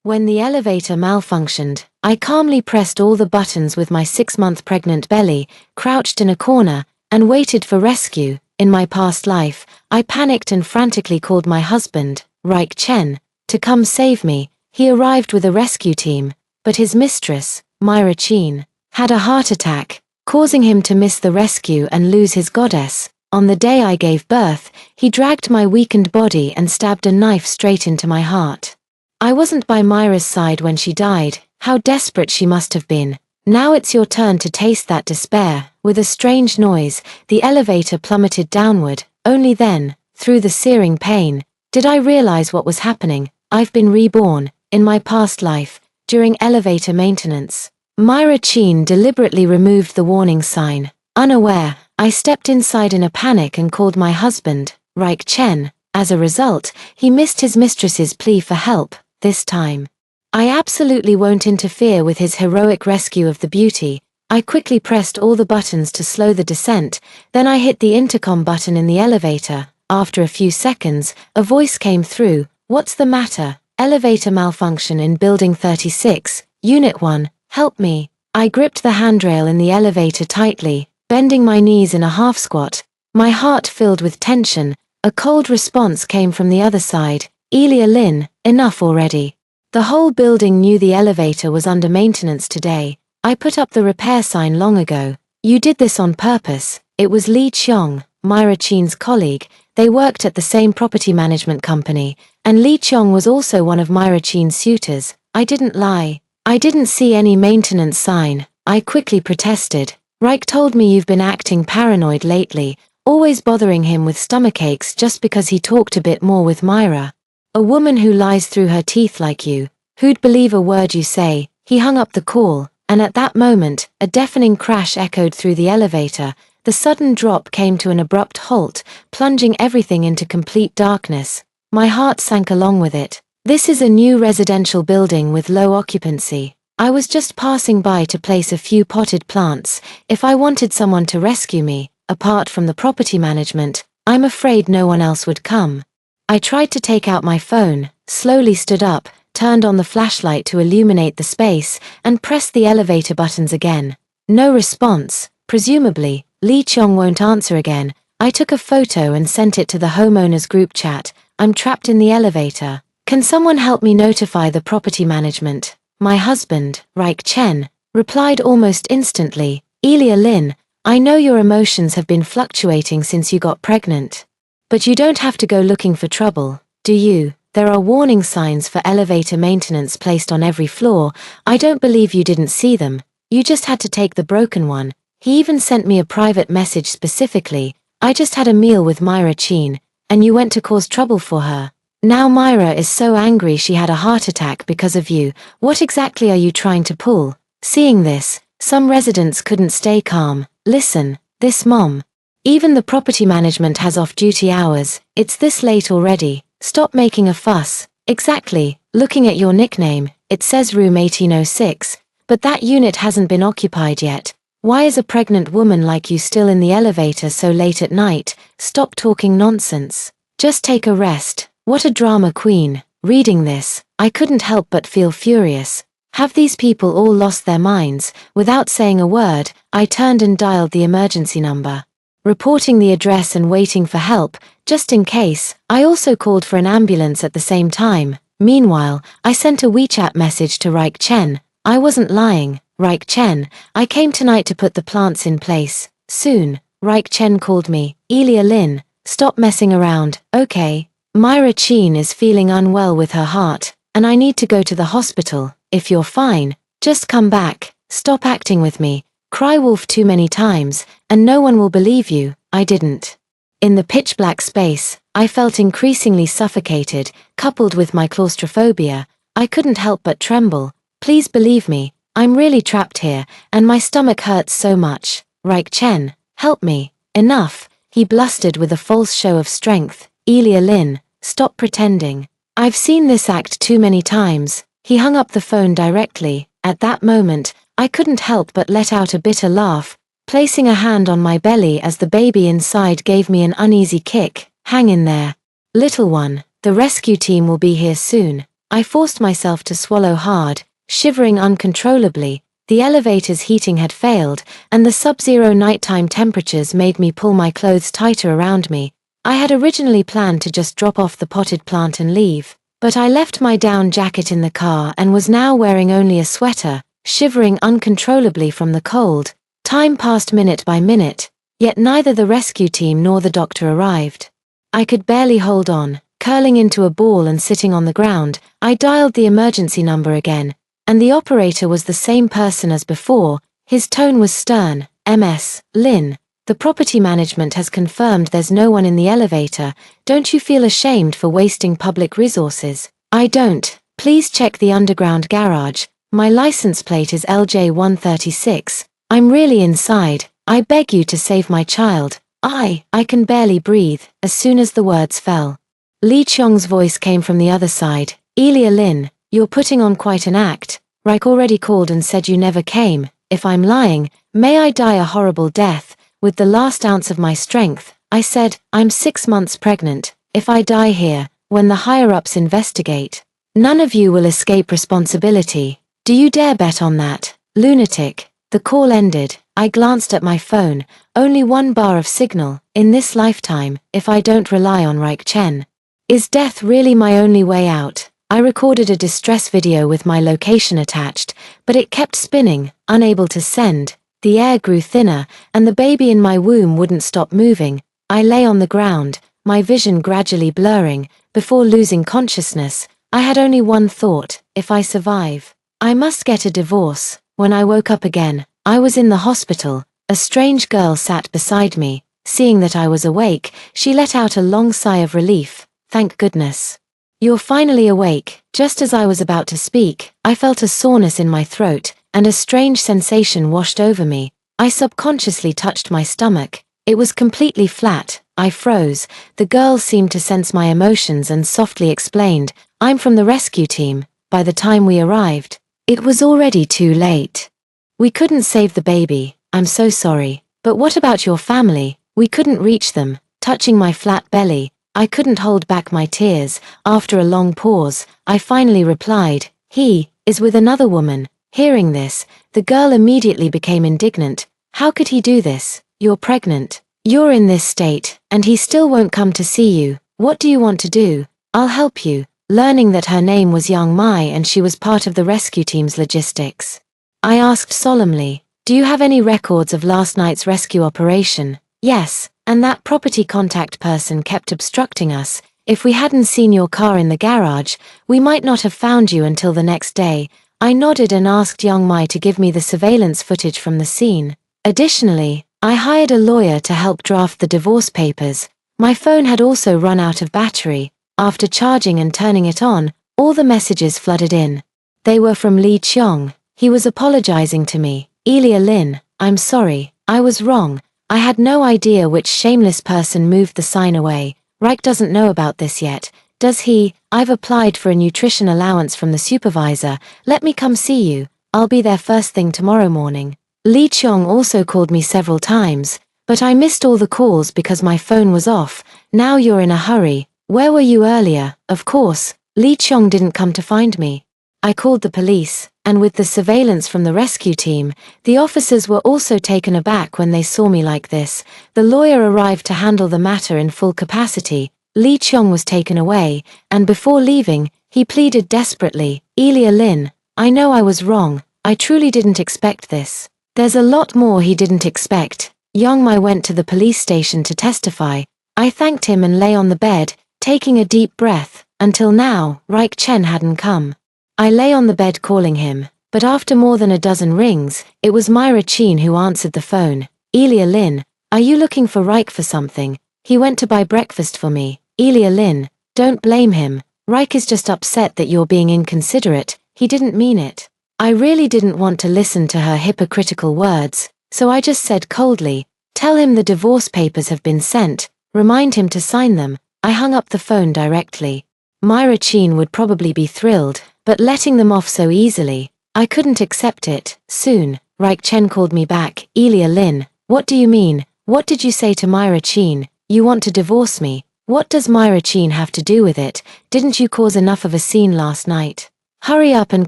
When the elevator malfunctioned, I calmly pressed all the buttons with my 6-month pregnant belly, crouched in a corner, and waited for rescue. In my past life, I panicked and frantically called my husband, Reich Chen, to come save me. He arrived with a rescue team, but his mistress, Myra Chen, had a heart attack, causing him to miss the rescue and lose his goddess. On the day I gave birth, he dragged my weakened body and stabbed a knife straight into my heart. I wasn't by Myra's side when she died. How desperate she must have been. Now it's your turn to taste that despair. With a strange noise, the elevator plummeted downward. Only then, through the searing pain, did I realize what was happening. I've been reborn, in my past life, during elevator maintenance. Myra Chen deliberately removed the warning sign. Unaware, I stepped inside in a panic and called my husband, Reich Chen. As a result, he missed his mistress's plea for help. This time, I absolutely won't interfere with his heroic rescue of the beauty. I quickly pressed all the buttons to slow the descent, then I hit the intercom button in the elevator. After a few seconds, a voice came through. What's the matter? Elevator malfunction in Building 36, Unit 1, help me. I gripped the handrail in the elevator tightly, bending my knees in a half squat. My heart filled with tension. A cold response came from the other side. Elia Lin, enough already. The whole building knew the elevator was under maintenance today. I put up the repair sign long ago. You did this on purpose. It was Li Qiong, Myra Chen's colleague. They worked at the same property management company, and Li Qiong was also one of Myra Chen's suitors. I didn't lie. I didn't see any maintenance sign. I quickly protested. Reich told me you've been acting paranoid lately, always bothering him with stomachaches just because he talked a bit more with Myra. A woman who lies through her teeth like you, who'd believe a word you say? He hung up the call, and at that moment, a deafening crash echoed through the elevator. The sudden drop came to an abrupt halt, plunging everything into complete darkness. My heart sank along with it. This is a new residential building with low occupancy. I was just passing by to place a few potted plants. If I wanted someone to rescue me, apart from the property management, I'm afraid no one else would come. I tried to take out my phone, slowly stood up, turned on the flashlight to illuminate the space, and pressed the elevator buttons again. No response. Presumably, Li Qiong won't answer again. I took a photo and sent it to the homeowners group chat. I'm trapped in the elevator. Can someone help me notify the property management? My husband, Reich Chen, replied almost instantly. Elia Lin, I know your emotions have been fluctuating since you got pregnant. But you don't have to go looking for trouble, do you? There are warning signs for elevator maintenance placed on every floor. I don't believe you didn't see them. You just had to take the broken one. He even sent me a private message specifically. I just had a meal with Myra Chen, and you went to cause trouble for her. Now Myra is so angry she had a heart attack because of you. What exactly are you trying to pull? Seeing this, some residents couldn't stay calm. Listen, this mom. Even the property management has off-duty hours. It's this late already. Stop making a fuss. Exactly. Looking at your nickname, it says room 1806, but that unit hasn't been occupied yet. Why is a pregnant woman like you still in the elevator so late at night? Stop talking nonsense. Just take a rest. What a drama queen. Reading this, I couldn't help but feel furious. Have these people all lost their minds? Without saying a word, I turned and dialed the emergency number. Reporting the address and waiting for help, just in case. I also called for an ambulance at the same time. Meanwhile, I sent a WeChat message to Reich Chen. I wasn't lying. Reich Chen, I came tonight to put the plants in place. Soon. Reich Chen called me. Elia Lin, stop messing around, okay? Myra Chen is feeling unwell with her heart, and I need to go to the hospital. If you're fine, just come back. Stop acting with me. Cry wolf too many times, and no one will believe you. I didn't. In the pitch-black space, I felt increasingly suffocated, coupled with my claustrophobia. I couldn't help but tremble. Please believe me, I'm really trapped here, and my stomach hurts so much. Reich Chen, help me. Enough, he blustered with a false show of strength. Elia Lin, stop pretending. I've seen this act too many times. He hung up the phone directly. At that moment, I couldn't help but let out a bitter laugh, placing a hand on my belly as the baby inside gave me an uneasy kick. Hang in there. Little one, the rescue team will be here soon. I forced myself to swallow hard, shivering uncontrollably. The elevator's heating had failed, and the sub-zero nighttime temperatures made me pull my clothes tighter around me. I had originally planned to just drop off the potted plant and leave, but I left my down jacket in the car and was now wearing only a sweater, shivering uncontrollably from the cold. Time passed minute by minute, yet neither the rescue team nor the doctor arrived. I could barely hold on. Curling into a ball and sitting on the ground, I dialed the emergency number again, and the operator was the same person as before. His tone was stern. "Ms. Lin, the property management has confirmed there's no one in the elevator. Don't you feel ashamed for wasting public resources?" "I don't. Please check the underground garage. My license plate is LJ136. I'm really inside. I beg you to save my child. I can barely breathe." As soon as the words fell, Lee Cheong's voice came from the other side. "Elia Lin, you're putting on quite an act. Reich already called and said you never came. If I'm lying, may I die a horrible death." With the last ounce of my strength, I said, "I'm 6 months pregnant. If I die here, when the higher-ups investigate, none of you will escape responsibility. Do you dare bet on that, lunatic?" The call ended. I glanced at my phone. Only 1 bar of signal. In this lifetime, if I don't rely on Reich Chen. Is death really my only way out? I recorded a distress video with my location attached, but it kept spinning, unable to send. The air grew thinner, and the baby in my womb wouldn't stop moving. I lay on the ground, my vision gradually blurring. Before losing consciousness, I had only one thought: if I survive, I must get a divorce. When I woke up again, I was in the hospital. A strange girl sat beside me. Seeing that I was awake, she let out a long sigh of relief. "Thank goodness. You're finally awake." Just as I was about to speak, I felt a soreness in my throat, and a strange sensation washed over me. I subconsciously touched my stomach. It was completely flat. I froze. The girl seemed to sense my emotions and softly explained, "I'm from the rescue team." By the time we arrived, it was already too late. "We couldn't save the baby. I'm so sorry. But what about your family?" "We couldn't reach them." Touching my flat belly, I couldn't hold back my tears. After a long pause, I finally replied, "He is with another woman." Hearing this, the girl immediately became indignant. "How could he do this? You're pregnant. You're in this state, and he still won't come to see you. What do you want to do?" "I'll help you." Learning that her name was Young Mai and she was part of the rescue team's logistics, I asked solemnly, "Do you have any records of last night's rescue operation?" "Yes, and that property contact person kept obstructing us. If we hadn't seen your car in the garage, we might not have found you until the next day." I nodded and asked Young Mai to give me the surveillance footage from the scene. Additionally, I hired a lawyer to help draft the divorce papers. My phone had also run out of battery. After charging and turning it on, all the messages flooded in. They were from Lee Cheong. He was apologizing to me. "Elia Lin, I'm sorry. I was wrong. I had no idea which shameless person moved the sign away. Reich doesn't know about this yet, does he? I've applied for a nutrition allowance from the supervisor. Let me come see you. I'll be there first thing tomorrow morning." Lee Cheong also called me several times, but I missed all the calls because my phone was off. "Now you're in a hurry. Where were you earlier?" "Of course, Lee Cheong didn't come to find me. I called the police, and with the surveillance from the rescue team, the officers were also taken aback when they saw me like this. The lawyer arrived to handle the matter in full capacity. Lee Cheong was taken away, and before leaving, he pleaded desperately, "Elia Lin, I know I was wrong. I truly didn't expect this." There's a lot more he didn't expect. Young Mai went to the police station to testify. I thanked him and lay on the bed, taking a deep breath. Until now, Reich Chen hadn't come. I lay on the bed calling him, but after more than a dozen rings, it was Myra Chin who answered the phone. "Elia Lin, are you looking for Reich for something? He went to buy breakfast for me." "Elia Lin, don't blame him. Reich is just upset that you're being inconsiderate. He didn't mean it." I really didn't want to listen to her hypocritical words, so I just said coldly, "Tell him the divorce papers have been sent. Remind him to sign them." I hung up the phone directly. Myra Chin would probably be thrilled, but letting them off so easily, I couldn't accept it. Soon, Reich Chen called me back. "Elia Lin, what do you mean? What did you say to Myra Chin? You want to divorce me?" What does Myra Chin have to do with it? Didn't you cause enough of a scene last night? Hurry up and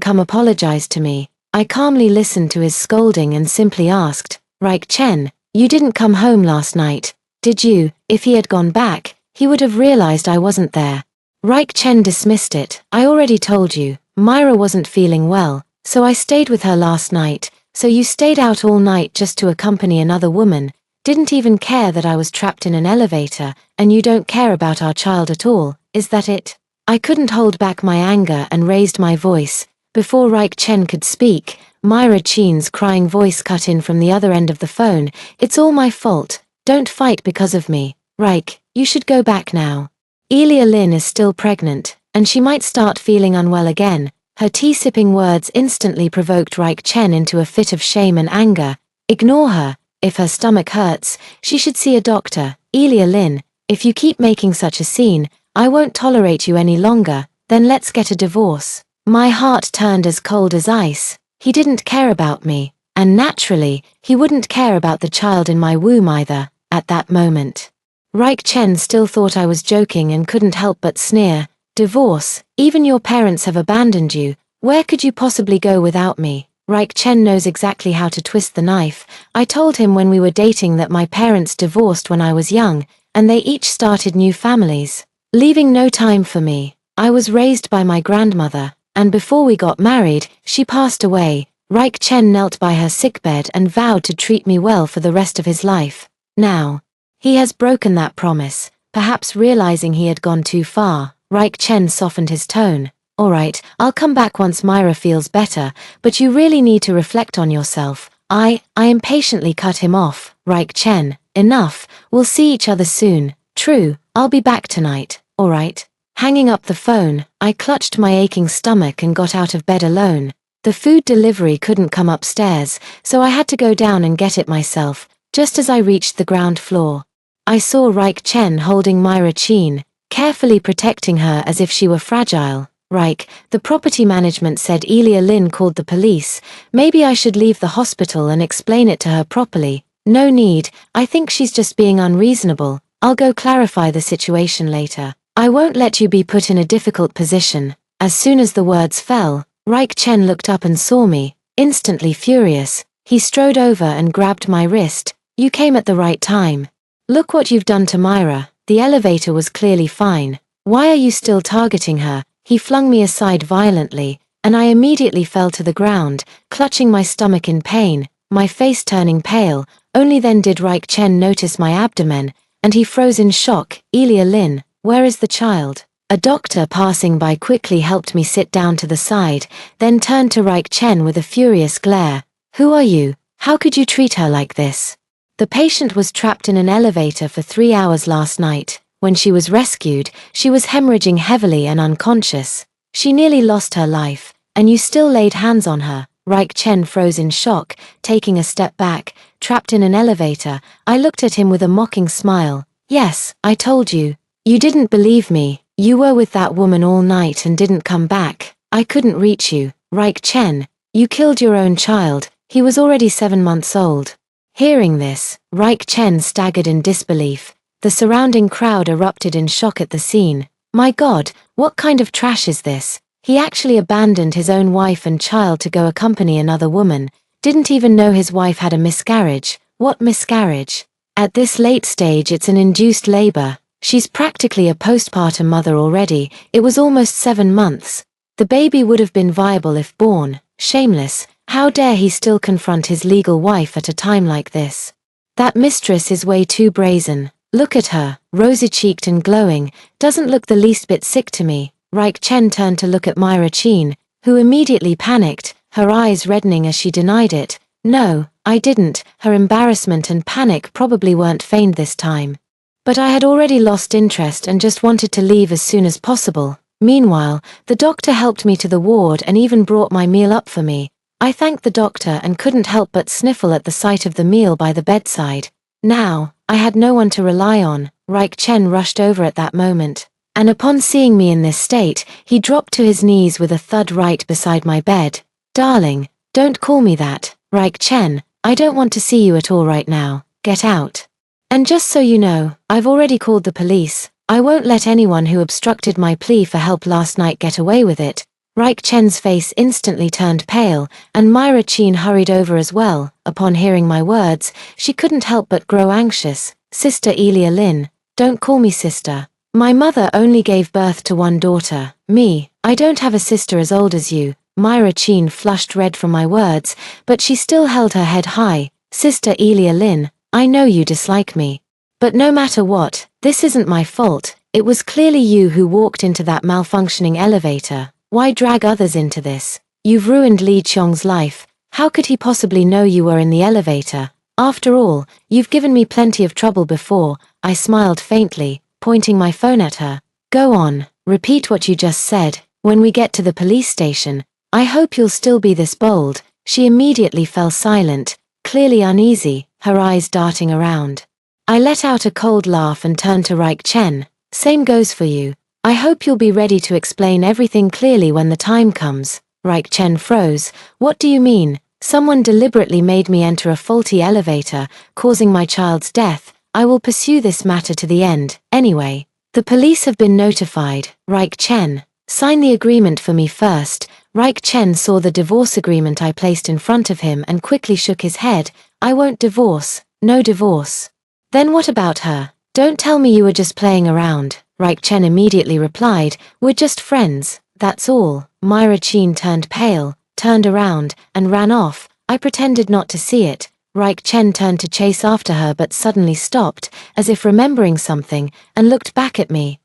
come apologize to me. I calmly listened to his scolding and simply asked, Raik Chen, you didn't come home last night, did you? If he had gone back, he would have realized I wasn't there. Raik Chen dismissed it. I already told you, Myra wasn't feeling well, so I stayed with her last night. So you stayed out all night just to accompany another woman, didn't even care that I was trapped in an elevator, and you don't care about our child at all, is that it? I couldn't hold back my anger and raised my voice. Before Raik Chen could speak, Myra Chin's crying voice cut in from the other end of the phone. It's all my fault. Don't fight because of me. Raik, you should go back now. Elia Lin is still pregnant, and she might start feeling unwell again. Her tea-sipping words instantly provoked Raik Chen into a fit of shame and anger. Ignore her. If her stomach hurts, she should see a doctor. Elia Lin, if you keep making such a scene, I won't tolerate you any longer, then let's get a divorce. My heart turned as cold as ice. He didn't care about me, and naturally, he wouldn't care about the child in my womb either, at that moment. Raik Chen still thought I was joking and couldn't help but sneer. Divorce, even your parents have abandoned you, where could you possibly go without me? Raik Chen knows exactly how to twist the knife. I told him when we were dating that my parents divorced when I was young, and they each started new families, leaving no time for me. I was raised by my grandmother, and before we got married, she passed away. Raik Chen knelt by her sickbed and vowed to treat me well for the rest of his life. Now, he has broken that promise, perhaps realizing he had gone too far. Raik Chen softened his tone. Alright, I'll come back once Myra feels better, but you really need to reflect on yourself. I impatiently cut him off. Raik Chen, enough, we'll see each other soon. True, I'll be back tonight, alright? Hanging up the phone, I clutched my aching stomach and got out of bed alone. The food delivery couldn't come upstairs, so I had to go down and get it myself. Just as I reached the ground floor, I saw Raik Chen holding Myra Chin, carefully protecting her as if she were fragile. Raik, the property management said Elia Lin called the police. Maybe I should leave the hospital and explain it to her properly. No need, I think she's just being unreasonable. I'll go clarify the situation later. I won't let you be put in a difficult position. As soon as the words fell, Raik Chen looked up and saw me, instantly furious. He strode over and grabbed my wrist. You came at the right time. Look what you've done to Myra. The elevator was clearly fine. Why are you still targeting her? He flung me aside violently, and I immediately fell to the ground, clutching my stomach in pain, my face turning pale. Only then did Raik Chen notice my abdomen, and he froze in shock. Elia Lin, where is the child? A doctor passing by quickly helped me sit down to the side, then turned to Raik Chen with a furious glare. Who are you? How could you treat her like this? The patient was trapped in an elevator for 3 hours last night. When she was rescued, she was hemorrhaging heavily and unconscious. She nearly lost her life, and you still laid hands on her. Raik Chen froze in shock, taking a step back. Trapped in an elevator, I looked at him with a mocking smile. Yes, I told you. You didn't believe me. You were with that woman all night and didn't come back. I couldn't reach you. Raik Chen, you killed your own child. He was already 7 months old. Hearing this, Raik Chen staggered in disbelief. The surrounding crowd erupted in shock at the scene. My God, what kind of trash is this? He actually abandoned his own wife and child to go accompany another woman. Didn't even know his wife had a miscarriage. What miscarriage? At this late stage it's an induced labor. She's practically a postpartum mother already. It was almost 7 months. The baby would have been viable if born. Shameless. How dare he still confront his legal wife at a time like this? That mistress is way too brazen. Look at her, rosy-cheeked and glowing, doesn't look the least bit sick to me. Raik Chen turned to look at Myra Chin, who immediately panicked, her eyes reddening as she denied it. No, I didn't. Her embarrassment and panic probably weren't feigned this time. But I had already lost interest and just wanted to leave as soon as possible. Meanwhile, the doctor helped me to the ward and even brought my meal up for me. I thanked the doctor and couldn't help but sniffle at the sight of the meal by the bedside. Now, I had no one to rely on. Raik Chen rushed over at that moment, and upon seeing me in this state, he dropped to his knees with a thud right beside my bed. Darling, don't call me that. Raik Chen, I don't want to see you at all right now. Get out. And just so you know, I've already called the police. I won't let anyone who obstructed my plea for help last night get away with it. Raik Chen's face instantly turned pale, and Myra Chin hurried over as well. Upon hearing my words, she couldn't help but grow anxious. Sister Elia Lin, don't call me sister. My mother only gave birth to one daughter, me. I don't have a sister as old as you. Myra Chin flushed red from my words, but she still held her head high. Sister Elia Lin, I know you dislike me. But no matter what, this isn't my fault. It was clearly you who walked into that malfunctioning elevator. Why drag others into this? You've ruined Li Qiong's life. How could he possibly know you were in the elevator? After all, you've given me plenty of trouble before. I smiled faintly, pointing my phone at her. Go on, repeat what you just said. When we get to the police station, I hope you'll still be this bold. She immediately fell silent, clearly uneasy, her eyes darting around. I let out a cold laugh and turned to Raik Chen. Same goes for you. I hope you'll be ready to explain everything clearly when the time comes. Raik Chen froze. What do you mean? Someone deliberately made me enter a faulty elevator, causing my child's death. I will pursue this matter to the end. Anyway, the police have been notified. Raik Chen, sign the agreement for me first. Raik Chen saw the divorce agreement I placed in front of him and quickly shook his head. I won't divorce. No divorce. Then what about her? Don't tell me you were just playing around. Raik Chen immediately replied, we're just friends, that's all. Myra Chin turned pale, turned around, and ran off. I pretended not to see it. Raik Chen turned to chase after her but suddenly stopped, as if remembering something, and looked back at me.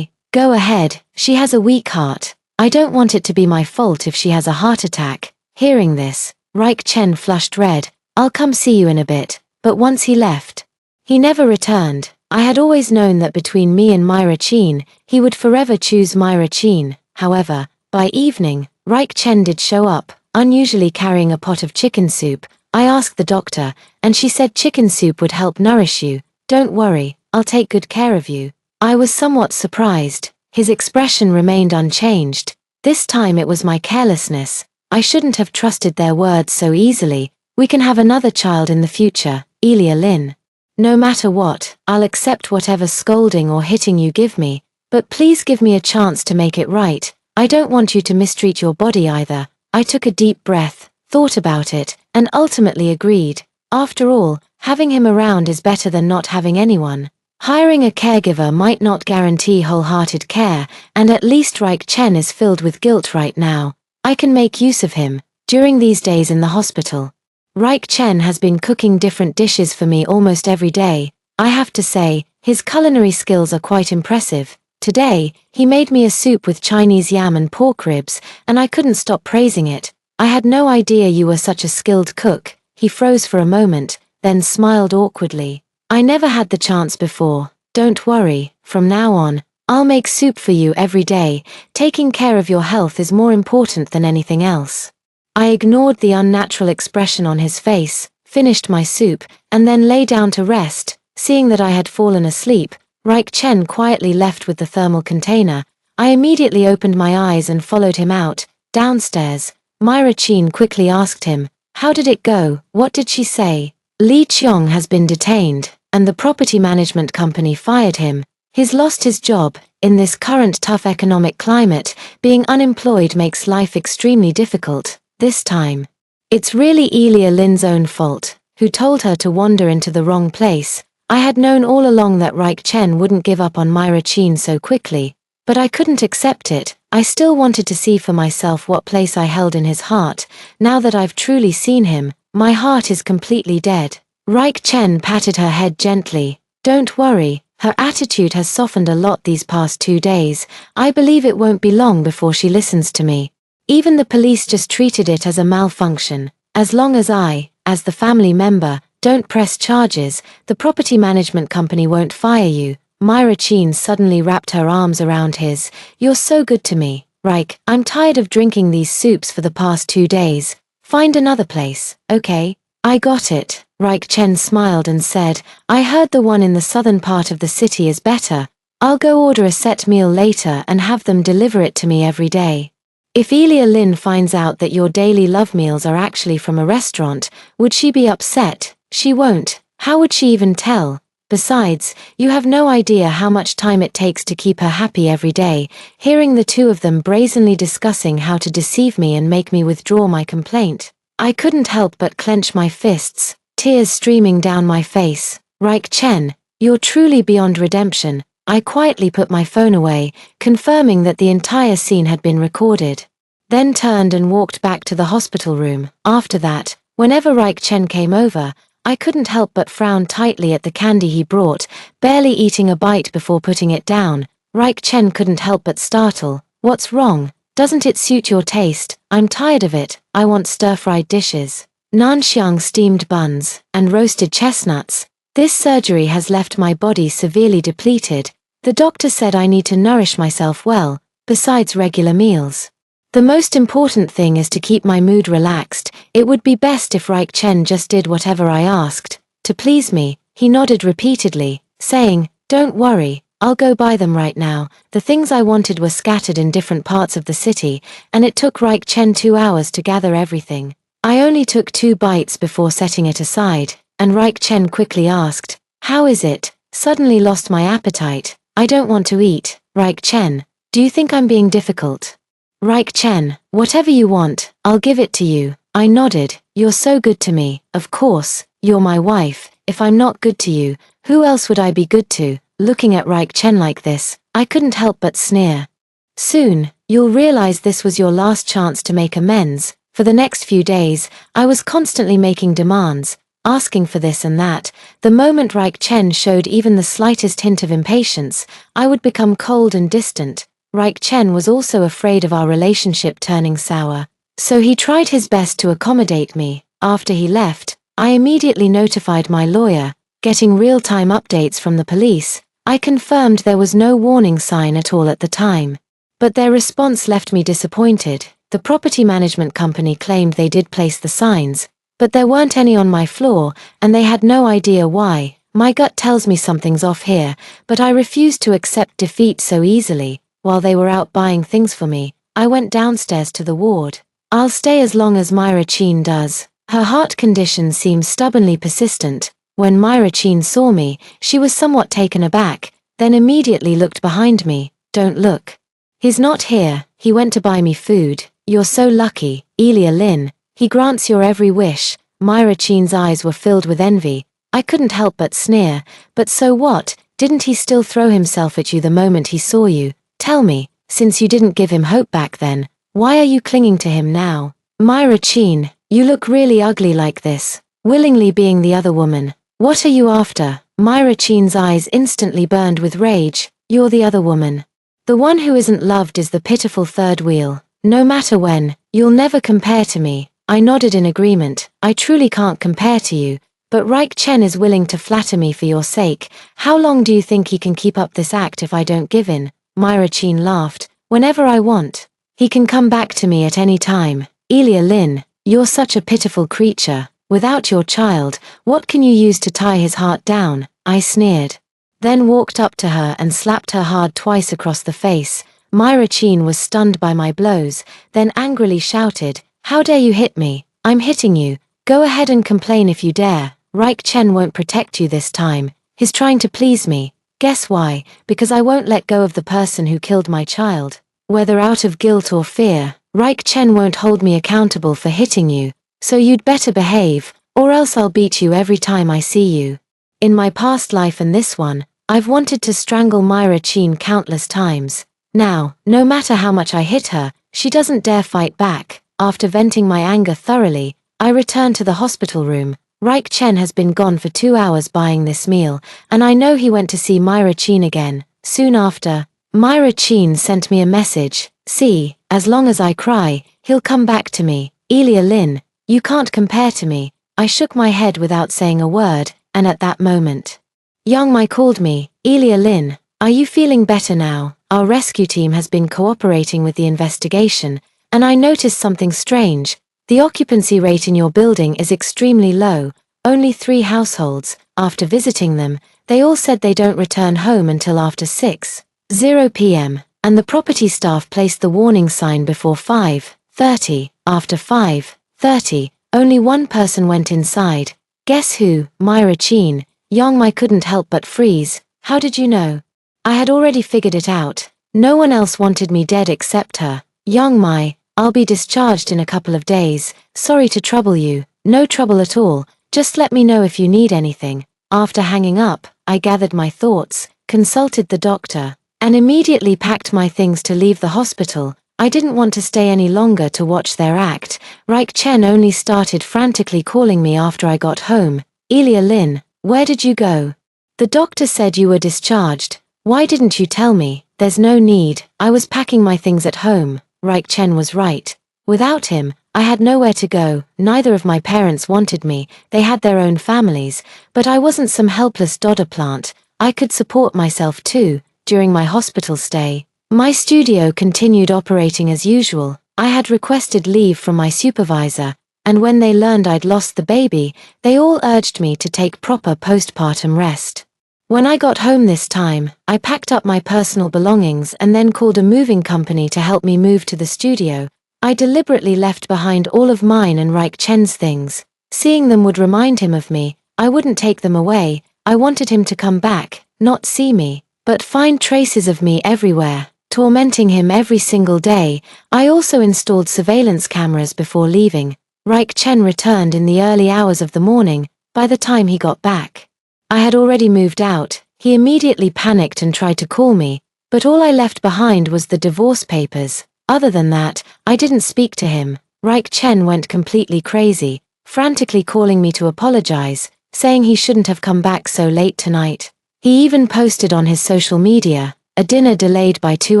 Go ahead, she has a weak heart. I don't want it to be my fault if she has a heart attack. Hearing this, Raik Chen flushed red. I'll come see you in a bit. But once he left, he never returned. I had always known that between me and Myra Chin, he would forever choose Myra Chin. However, by evening, Raik Chen did show up, unusually carrying a pot of chicken soup. I asked the doctor, and she said chicken soup would help nourish you. Don't worry, I'll take good care of you. I was somewhat surprised. His expression remained unchanged. This time it was my carelessness. I shouldn't have trusted their words so easily. We can have another child in the future, Elia Lin. No matter what, I'll accept whatever scolding or hitting you give me, but please give me a chance to make it right. I don't want you to mistreat your body either. I took a deep breath, thought about it, and ultimately agreed. After all, having him around is better than not having anyone. Hiring a caregiver might not guarantee wholehearted care, and at least Raik Chen is filled with guilt right now. I can make use of him. During these days in the hospital, Raik Chen has been cooking different dishes for me almost every day. I have to say, his culinary skills are quite impressive. Today, he made me a soup with Chinese yam and pork ribs, and I couldn't stop praising it. I had no idea you were such a skilled cook. He froze for a moment, then smiled awkwardly. I never had the chance before. Don't worry, from now on, I'll make soup for you every day. Taking care of your health is more important than anything else. I ignored the unnatural expression on his face, finished my soup, and then lay down to rest. Seeing that I had fallen asleep, Raik Chen quietly left with the thermal container. I immediately opened my eyes and followed him out. Downstairs, Myra Chin quickly asked him, how did it go? What did she say? Li Qiong has been detained, and the property management company fired him. He's lost his job. In this current tough economic climate, being unemployed makes life extremely difficult. This time, it's really Elia Lin's own fault, who told her to wander into the wrong place. I had known all along that Raik Chen wouldn't give up on Myra Chin so quickly, but I couldn't accept it. I still wanted to see for myself what place I held in his heart. Now that I've truly seen him, my heart is completely dead. Raik Chen patted her head gently. Don't worry, her attitude has softened a lot these past 2 days. I believe it won't be long before she listens to me. Even the police just treated it as a malfunction. As long as I, as the family member, don't press charges, the property management company won't fire you. Myra Chin suddenly wrapped her arms around his. You're so good to me, Raik. I'm tired of drinking these soups for the past 2 days. Find another place, okay? I got it. Raik Chen smiled and said, I heard the one in the southern part of the city is better. I'll go order a set meal later and have them deliver it to me every day. If Elia Lin finds out that your daily love meals are actually from a restaurant, would she be upset? She won't. How would she even tell? Besides, you have no idea how much time it takes to keep her happy every day." Hearing the two of them brazenly discussing how to deceive me and make me withdraw my complaint, I couldn't help but clench my fists, tears streaming down my face. "Raik Chen, you're truly beyond redemption." I quietly put my phone away, confirming that the entire scene had been recorded, then turned and walked back to the hospital room. After that, whenever Raik Chen came over, I couldn't help but frown tightly at the candy he brought, barely eating a bite before putting it down. Raik Chen couldn't help but startle. "What's wrong? Doesn't it suit your taste?" "I'm tired of it. I want stir-fried dishes, nanxiang steamed buns, and roasted chestnuts. This surgery has left my body severely depleted. The doctor said I need to nourish myself well, besides regular meals. The most important thing is to keep my mood relaxed. It would be best if Raik Chen just did whatever I asked, to please me." He nodded repeatedly, saying, "Don't worry, I'll go buy them right now." The things I wanted were scattered in different parts of the city, and it took Raik Chen 2 hours to gather everything. I only took 2 bites before setting it aside, and Raik Chen quickly asked, "How is it?" Suddenly lost my appetite. "I don't want to eat." "Raik Chen, do you think I'm being difficult?" "Raik Chen, whatever you want, I'll give it to you." I nodded. "You're so good to me." "Of course, you're my wife. If I'm not good to you, who else would I be good to?" Looking at Raik Chen like this, I couldn't help but sneer. "Soon, you'll realize this was your last chance to make amends." For the next few days, I was constantly making demands, asking for this and that. The moment Raik Chen showed even the slightest hint of impatience, I would become cold and distant. Raik Chen was also afraid of our relationship turning sour, so he tried his best to accommodate me. After he left, I immediately notified my lawyer, getting real-time updates from the police. I confirmed there was no warning sign at all at the time, but their response left me disappointed. The property management company claimed they did place the signs, but there weren't any on my floor, and they had no idea why. My gut tells me something's off here, but I refused to accept defeat so easily. While they were out buying things for me, I went downstairs to the ward. "I'll stay as long as Myra Chin does." Her heart condition seemed stubbornly persistent. When Myra Chin saw me, she was somewhat taken aback, then immediately looked behind me. "Don't look. He's not here. He went to buy me food." "You're so lucky, Elia Lin. He grants your every wish." Myra Chin's eyes were filled with envy. I couldn't help but sneer. "But so what? Didn't he still throw himself at you the moment he saw you? Tell me, since you didn't give him hope back then, why are you clinging to him now?" "Myra Chin, you look really ugly like this." Willingly being the other woman. "What are you after?" Myra Chin's eyes instantly burned with rage. "You're the other woman. The one who isn't loved is the pitiful third wheel. No matter when, you'll never compare to me." I nodded in agreement. "I truly can't compare to you, but Raik Chen is willing to flatter me for your sake. How long do you think he can keep up this act if I don't give in?" Myra Chin laughed. "Whenever I want. He can come back to me at any time." "Elia Lin, you're such a pitiful creature. Without your child, what can you use to tie his heart down?" I sneered. Then walked up to her and slapped her hard twice across the face. Myra Chin was stunned by my blows, then angrily shouted, "How dare you hit me? I'm hitting you. Go ahead and complain if you dare. Raik Chen won't protect you this time. He's trying to please me. Guess why? Because I won't let go of the person who killed my child. Whether out of guilt or fear, Raik Chen won't hold me accountable for hitting you. So you'd better behave, or else I'll beat you every time I see you." In my past life and this one, I've wanted to strangle Myra Chin countless times. Now, no matter how much I hit her, she doesn't dare fight back. After venting my anger thoroughly, I returned to the hospital room. Raik Chen has been gone for 2 hours buying this meal, and I know he went to see Myra Chin again. Soon after, Myra Chin sent me a message. "See, as long as I cry, he'll come back to me." Elia Lin, you can't compare to me. I shook my head without saying a word, and at that moment, Young Mai called me. "Elia Lin, are you feeling better now? Our rescue team has been cooperating with the investigation, and I noticed something strange. The occupancy rate in your building is extremely low, only 3 households. After visiting them, they all said they don't return home until after 6:00 p.m., and the property staff placed the warning sign before 5:30. After 5:30, only one person went inside. Guess who? Myra Chin. Young-mai couldn't help but freeze. How did you know? I had already figured it out. No one else wanted me dead except her. Young-mai, I'll be discharged in a couple of days. Sorry to trouble you. No trouble at all. Just let me know if you need anything. After hanging up, I gathered my thoughts, consulted the doctor, and immediately packed my things to leave the hospital. I didn't want to stay any longer to watch their act. Raik Chen only started frantically calling me after I got home. Elia Lin, where did you go? The doctor said you were discharged. Why didn't you tell me? There's no need. I was packing my things at home. Raik Chen was right. Without him, I had nowhere to go. Neither of my parents wanted me. They had their own families, but I wasn't some helpless dodder plant. I could support myself too. During my hospital stay, my studio continued operating as usual. I had requested leave from my supervisor, and when they learned I'd lost the baby, they all urged me to take proper postpartum rest. When I got home this time, I packed up my personal belongings and then called a moving company to help me move to the studio. I deliberately left behind all of mine and Raik Chen's things. Seeing them would remind him of me. I wouldn't take them away. I wanted him to come back, not see me, but find traces of me everywhere, tormenting him every single day. I also installed surveillance cameras before leaving. Raik Chen returned in the early hours of the morning. By the time he got back, I had already moved out. He immediately panicked and tried to call me, but all I left behind was the divorce papers. Other than that, I didn't speak to him. Raik Chen went completely crazy, frantically calling me to apologize, saying he shouldn't have come back so late tonight. He even posted on his social media, a dinner delayed by 2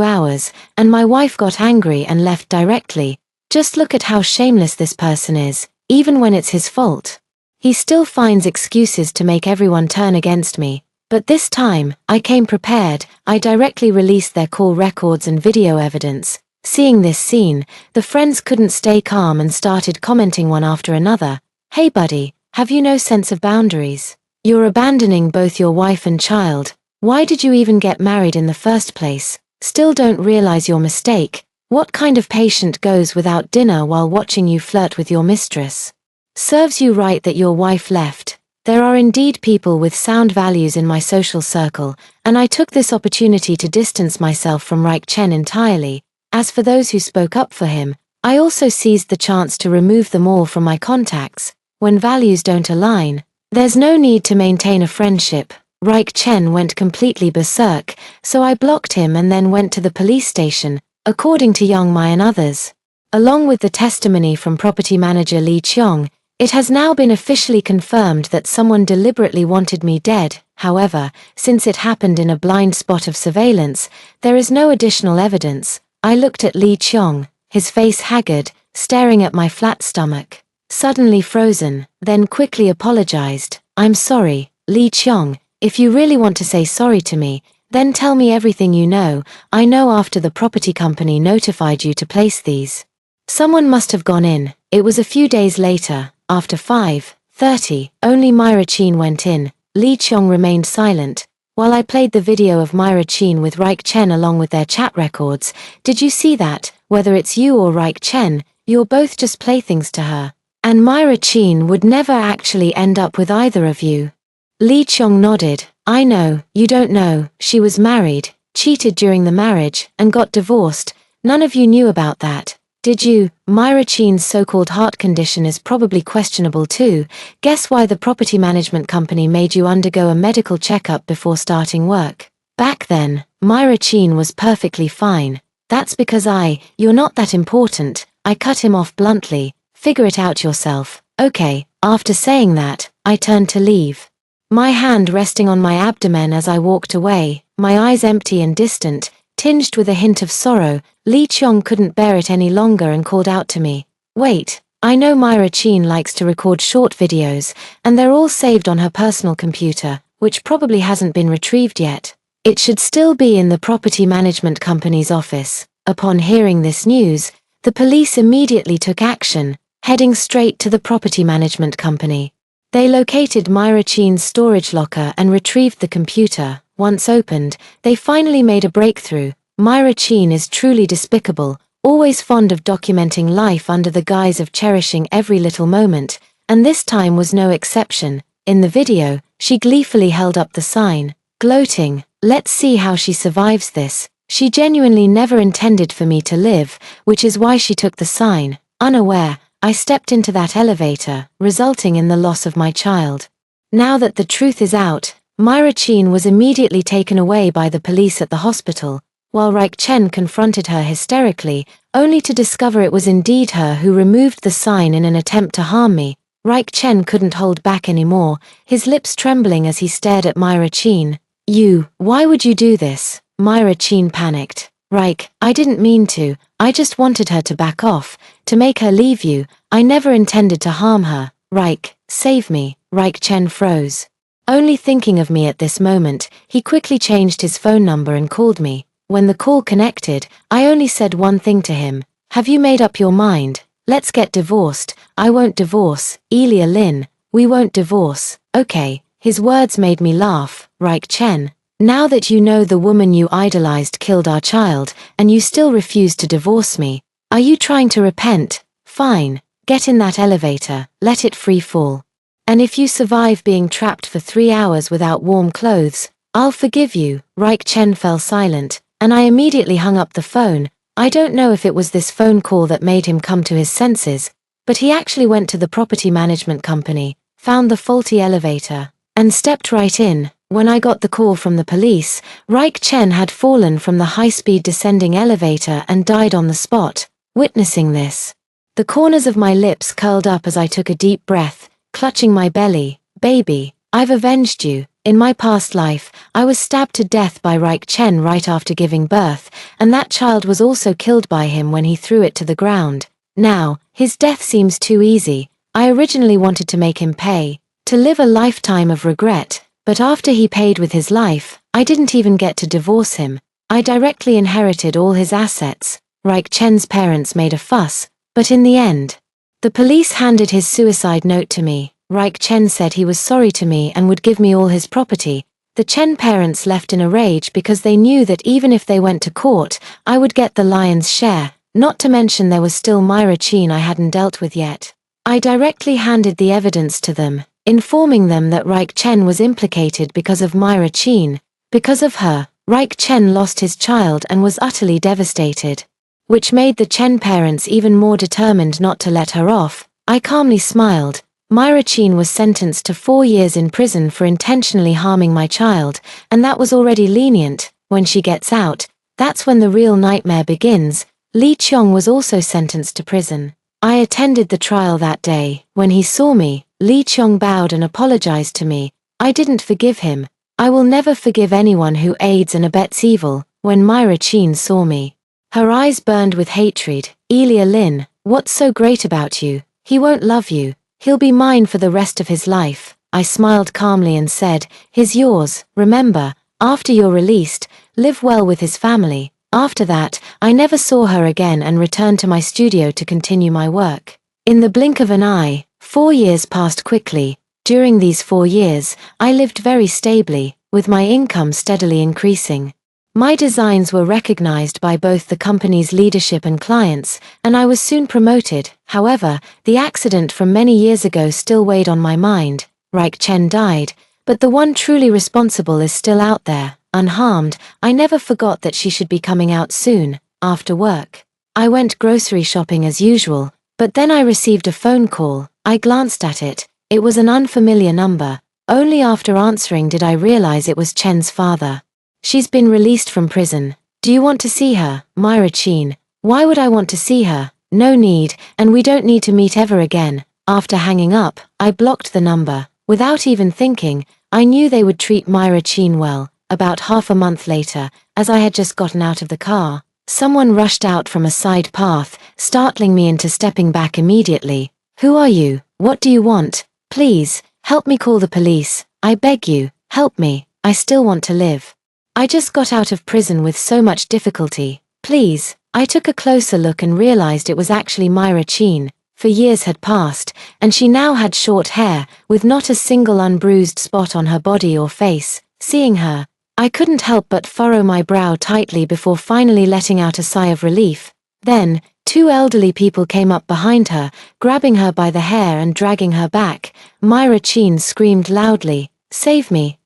hours, and my wife got angry and left directly. Just look at how shameless this person is, even when it's his fault. He still finds excuses to make everyone turn against me, but this time, I came prepared. I directly released their call records and video evidence. Seeing this scene, the friends couldn't stay calm and started commenting one after another. Hey buddy, have you no sense of boundaries? You're abandoning both your wife and child. Why did you even get married in the first place? Still don't realize your mistake. What kind of patient goes without dinner while watching you flirt with your mistress? Serves you right that your wife left. There are indeed people with sound values in my social circle, and I took this opportunity to distance myself from Raik Chen entirely. As for those who spoke up for him, I also seized the chance to remove them all from my contacts. When values don't align, there's no need to maintain a friendship. Raik Chen went completely berserk, so I blocked him and then went to the police station, according to Young-mai and others. Along with the testimony from property manager Lee Cheong, it has now been officially confirmed that someone deliberately wanted me dead. However, since it happened in a blind spot of surveillance, there is no additional evidence. I looked at Lee Cheong, his face haggard, staring at my flat stomach. Suddenly frozen, then quickly apologized. I'm sorry, Lee Cheong. If you really want to say sorry to me, then tell me everything you know. I know after the property company notified you to place these. Someone must have gone in. It was a few days later. After 5:30, only Myra Chin went in. Lee Cheong remained silent, while I played the video of Myra Chin with Raik Chen along with their chat records. Did you see that? Whether it's you or Raik Chen, you're both just playthings to her. And Myra Chin would never actually end up with either of you. Lee Cheong nodded. I know, you don't know, she was married, cheated during the marriage, and got divorced. None of you knew about that. Did you? Myra Chin's so-called heart condition is probably questionable too. Guess why the property management company made you undergo a medical checkup before starting work? Back then, Myra Chin was perfectly fine. That's because you're not that important. I cut him off bluntly. Figure it out yourself. Okay, after saying that, I turned to leave. My hand resting on my abdomen as I walked away, my eyes empty and distant, tinged with a hint of sorrow. Lee Cheong couldn't bear it any longer and called out to me. Wait, I know Myra Chin likes to record short videos, and they're all saved on her personal computer, which probably hasn't been retrieved yet. It should still be in the property management company's office. Upon hearing this news, the police immediately took action, heading straight to the property management company. They located Myra Chin's storage locker and retrieved the computer. Once opened, they finally made a breakthrough. Myra Chin is truly despicable, always fond of documenting life under the guise of cherishing every little moment, and this time was no exception. In the video, She gleefully held up the sign, gloating, "Let's see how she survives this." She genuinely never intended for me to live, which is why she took the sign. Unaware, I stepped into that elevator, resulting in the loss of my child. Now that the truth is out, Myra Chin was immediately taken away by the police at the hospital, while Raik Chen confronted her hysterically, only to discover it was indeed her who removed the sign in an attempt to harm me. Raik Chen couldn't hold back anymore, his lips trembling as he stared at Myra Chin. Why would you do this?" Myra Chin panicked. "Raik, I didn't mean to, I just wanted her to back off, to make her leave you, I never intended to harm her." "Raik, save me." Raik Chen froze. Only thinking of me at this moment, he quickly changed his phone number and called me. When the call connected, I only said one thing to him: "Have you made up your mind? Let's get divorced." "I won't divorce, Elia Lin. We won't divorce." "Okay." His words made me laugh. "Raik Chen, now that you know the woman you idolized killed our child, and you still refuse to divorce me, are you trying to repent? Fine. Get in that elevator, let it free fall. And if you survive being trapped for 3 hours without warm clothes, I'll forgive you." Raik Chen fell silent, and I immediately hung up the phone. I don't know if it was this phone call that made him come to his senses, but he actually went to the property management company, found the faulty elevator, and stepped right in. When I got the call from the police, Raik Chen had fallen from the high-speed descending elevator and died on the spot. Witnessing this, the corners of my lips curled up as I took a deep breath, clutching my belly. "Baby, I've avenged you. In my past life, I was stabbed to death by Raik Chen right after giving birth, and that child was also killed by him when he threw it to the ground. Now, his death seems too easy. I originally wanted to make him pay, to live a lifetime of regret, but after he paid with his life, I didn't even get to divorce him. I directly inherited all his assets." Raik Chen's parents made a fuss, but in the end, the police handed his suicide note to me. Raik Chen said he was sorry to me and would give me all his property. The Chen parents left in a rage because they knew that even if they went to court, I would get the lion's share, not to mention there was still Myra Chin I hadn't dealt with yet. I directly handed the evidence to them, informing them that Raik Chen was implicated because of Myra Chin. Because of her, Raik Chen lost his child and was utterly devastated, which made the Chen parents even more determined not to let her off. I calmly smiled. Myra Chin was sentenced to 4 years in prison for intentionally harming my child, and that was already lenient. When she gets out, that's when the real nightmare begins. Li Qiong was also sentenced to prison. I attended the trial that day. When he saw me, Li Qiong bowed and apologized to me. I didn't forgive him. I will never forgive anyone who aids and abets evil. When Myra Chin saw me, her eyes burned with hatred. "Elia Lin, what's so great about you? He won't love you. He'll be mine for the rest of his life." I smiled calmly and said, "He's yours. Remember, after you're released, live well with his family." After that, I never saw her again and returned to my studio to continue my work. In the blink of an eye, 4 years passed quickly. During these 4 years, I lived very stably, with my income steadily increasing. My designs were recognized by both the company's leadership and clients, and I was soon promoted. However, the accident from many years ago still weighed on my mind. Raik Chen died, but the one truly responsible is still out there, unharmed. I never forgot that she should be coming out soon. After work, I went grocery shopping as usual, but then I received a phone call. I glanced at it. It was an unfamiliar number. Only after answering did I realize it was Chen's father. "She's been released from prison. Do you want to see her?" Myra Chin. "Why would I want to see her? No need, and we don't need to meet ever again." After hanging up, I blocked the number. Without even thinking, I knew they would treat Myra Chin well. About half a month later, as I had just gotten out of the car, someone rushed out from a side path, startling me into stepping back immediately. "Who are you? What do you want? Please, help me call the police. I beg you, help me. I still want to live. I just got out of prison with so much difficulty. Please." I took a closer look and realized it was actually Myra Chin. For years had passed, and she now had short hair, with not a single unbruised spot on her body or face. Seeing her, I couldn't help but furrow my brow tightly before finally letting out a sigh of relief. Then, 2 elderly people came up behind her, grabbing her by the hair and dragging her back. Myra Chin screamed loudly, Save me,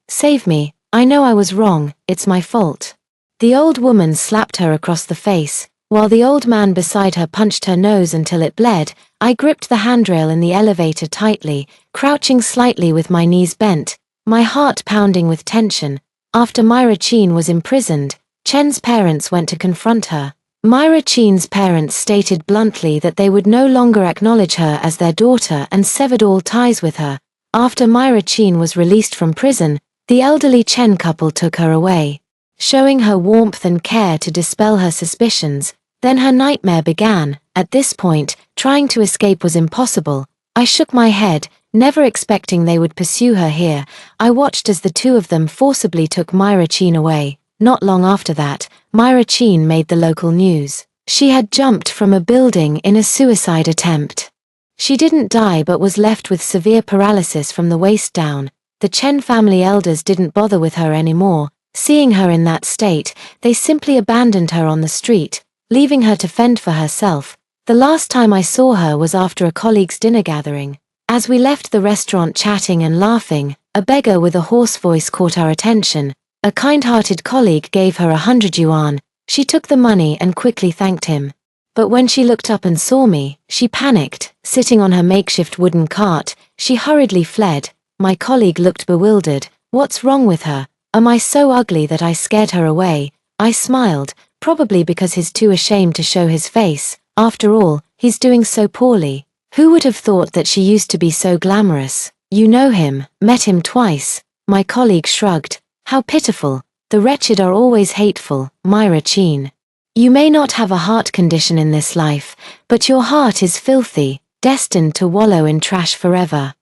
I know I was wrong, it's my fault." The old woman slapped her across the face, while the old man beside her punched her nose until it bled. I gripped the handrail in the elevator tightly, crouching slightly with my knees bent, my heart pounding with tension. After Myra Chin was imprisoned, Chen's parents went to confront her. Myra Chin's parents stated bluntly that they would no longer acknowledge her as their daughter and severed all ties with her. After Myra Chin was released from prison, the elderly Chen couple took her away, showing her warmth and care to dispel her suspicions. Then her nightmare began. At this point, trying to escape was impossible. I shook my head, never expecting they would pursue her here. I watched as the two of them forcibly took Myra Chin away. Not long after that, Myra Chin made the local news. She had jumped from a building in a suicide attempt. She didn't die but was left with severe paralysis from the waist down. The Chen family elders didn't bother with her anymore. Seeing her in that state, they simply abandoned her on the street, leaving her to fend for herself. The last time I saw her was after a colleague's dinner gathering. As we left the restaurant chatting and laughing, a beggar with a hoarse voice caught our attention. A kind-hearted colleague gave her 100 yuan. She took the money and quickly thanked him. But when she looked up and saw me, she panicked. Sitting on her makeshift wooden cart, she hurriedly fled. My colleague looked bewildered. "What's wrong with her? Am I so ugly that I scared her away?" I smiled, probably because he's too ashamed to show his face. After all, he's doing so poorly. Who would have thought that she used to be so glamorous? "You know him, met him twice." My colleague shrugged. "How pitiful. The wretched are always hateful." Myra Chin. "You may not have a heart condition in this life, but your heart is filthy, destined to wallow in trash forever."